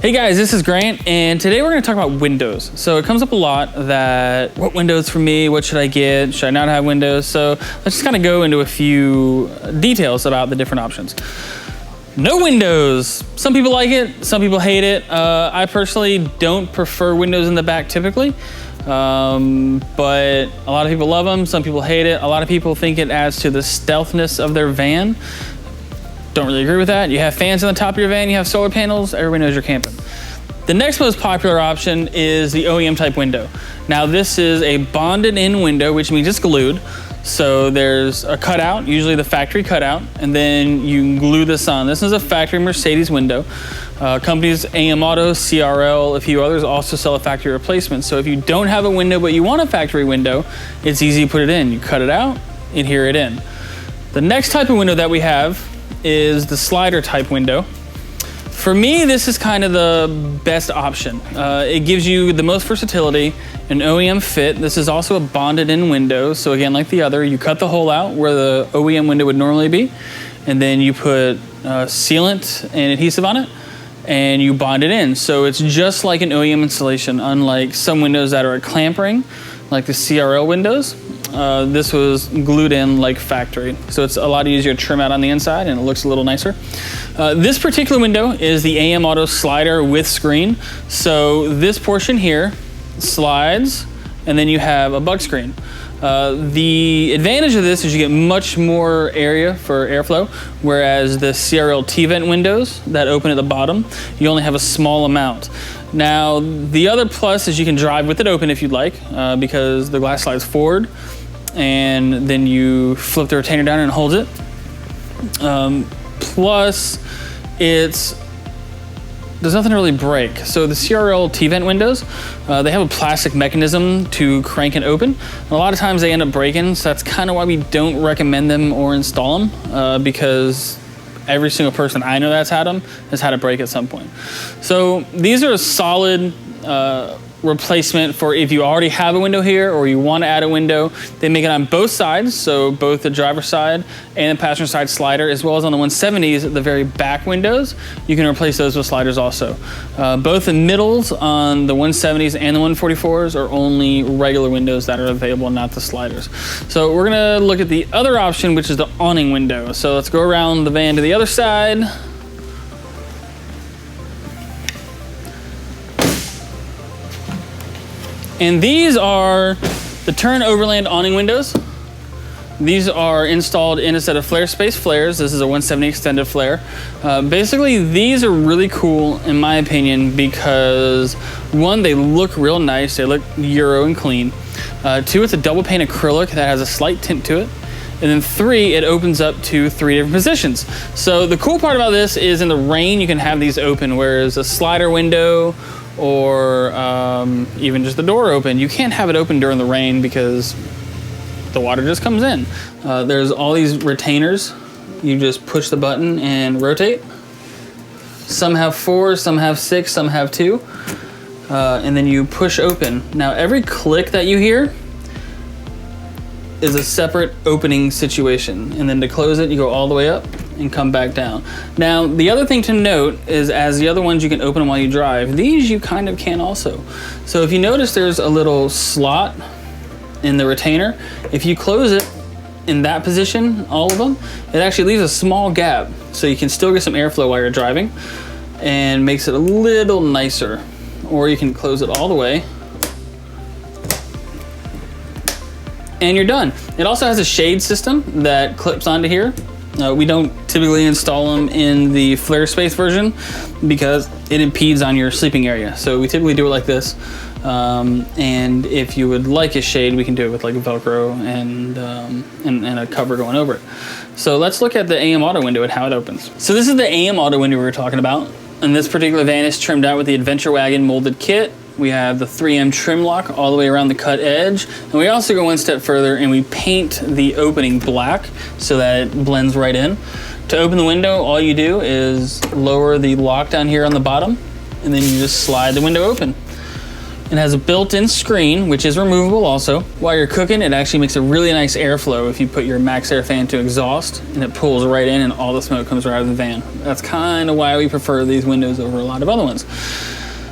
Hey guys, this is Grant, and today we're going to talk about windows. So it comes up a lot that, what windows for me, what should I get, should I not have windows? So let's just kind of go into a few details about the different options. No windows. Some people like it, some people hate it. I personally don't prefer windows in the back typically, but a lot of people love them, some people hate it. A lot of people think it adds to the stealthiness of their van. Don't really agree with that. You have fans on the top of your van, you have solar panels, everybody knows you're camping. The next most popular option is the OEM type window. Now this is a bonded in window, which means it's glued. So there's a cutout, usually the factory cutout, and then you can glue this on. This is a factory Mercedes window. Companies AM Auto, CRL, a few others also sell a factory replacement. So if you don't have a window but you want a factory window, it's easy to put it in. You cut it out, adhere it in. The next type of window that we have is the slider type window. For me, this is kind of the best option. It gives you the most versatility, an OEM fit. This is also a bonded in window. So again, like the other, you cut the hole out where the OEM window would normally be, and then you put sealant and adhesive on it, and you bond it in. So it's just like an OEM installation, unlike some windows that are a clamp ring, like the CRL windows. This was glued in like factory. So it's a lot easier to trim out on the inside and it looks a little nicer. This particular window is the AM Auto slider with screen. So this portion here slides and then you have a bug screen. The advantage of this is you get much more area for airflow, whereas the CRL T-vent windows that open at the bottom, you only have a small amount. Now, the other plus is you can drive with it open if you'd like, because the glass slides forward, and then you flip the retainer down and it holds it. Plus, there's nothing to really break. So the CRL T-vent windows, they have a plastic mechanism to crank and open. A lot of times they end up breaking, so that's kind of why we don't recommend them or install them, because every single person I know that's had them has had a break at some point. So these are a solid replacement for if you already have a window here or you want to add a window. They make it on both sides, so both the driver's side and the passenger side slider, as well as on the 170s, the very back windows, you can replace those with sliders also. Both the middles on the 170s and the 144s are only regular windows that are available, not the sliders. So we're gonna look at the other option, which is the awning window. So let's go around the van to the other side. And these are the Tern Overland awning windows. These are installed in a set of flare space flares. This is a 170 extended flare. Basically, these are really cool in my opinion because one, they look real nice. They look Euro and clean. Two, it's a double pane acrylic that has a slight tint to it. And then three, it opens up to 3 different positions. So the cool part about this is in the rain, you can have these open, whereas a slider window or even just the door open, you can't have it open during the rain because the water just comes in. There's all these retainers. You just push the button and rotate. Some have 4, some have 6, some have 2. And then you push open. Now every click that you hear is a separate opening situation. And then to close it, you go all the way up and come back down. Now, the other thing to note is as the other ones you can open them while you drive, these you kind of can also. So if you notice there's a little slot in the retainer, if you close it in that position, all of them, it actually leaves a small gap so you can still get some airflow while you're driving and makes it a little nicer. Or you can close it all the way and you're done. It also has a shade system that clips onto here. We don't typically install them in the flare space version because it impedes on your sleeping area. So we typically do it like this. And if you would like a shade, we can do it with like a Velcro and a cover going over it. So let's look at the AM Auto window and how it opens. So this is the AM Auto window we were talking about. And this particular van is trimmed out with the Adventure Wagon molded kit. We have the 3M trim lock all the way around the cut edge. And we also go one step further and we paint the opening black so that it blends right in. To open the window, all you do is lower the lock down here on the bottom and then you just slide the window open. It has a built-in screen, which is removable also. While you're cooking, it actually makes a really nice airflow if you put your MaxxAir fan to exhaust, and it pulls right in and all the smoke comes right out of the van. That's kind of why we prefer these windows over a lot of other ones.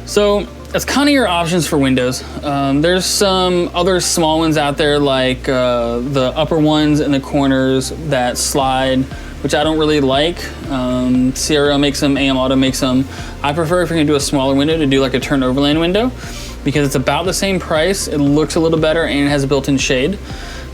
So that's kind of your options for windows. There's some other small ones out there, like the upper ones in the corners that slide, which I don't really like. CRL makes them, AM Auto makes them. I prefer, if you're gonna do a smaller window, to do like a turn overland window, because it's about the same price, it looks a little better, and it has a built-in shade.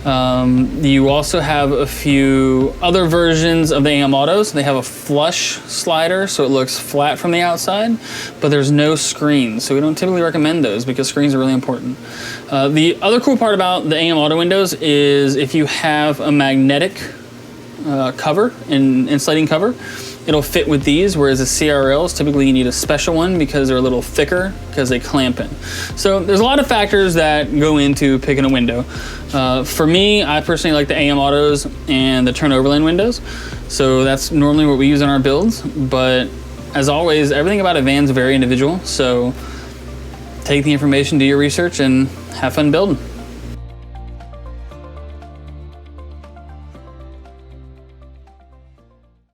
You also have a few other versions of the AM Autos. They have a flush slider, so it looks flat from the outside, but there's no screens. So we don't typically recommend those because screens are really important. The other cool part about the AM Auto windows is if you have a magnetic cover, an insulating cover, it'll fit with these, whereas the CRLs, typically you need a special one because they're a little thicker because they clamp in. So there's a lot of factors that go into picking a window. For me, I personally like the AM Autos and the turn overland windows. So that's normally what we use in our builds. But as always, everything about a van's very individual. So take the information, do your research, and have fun building.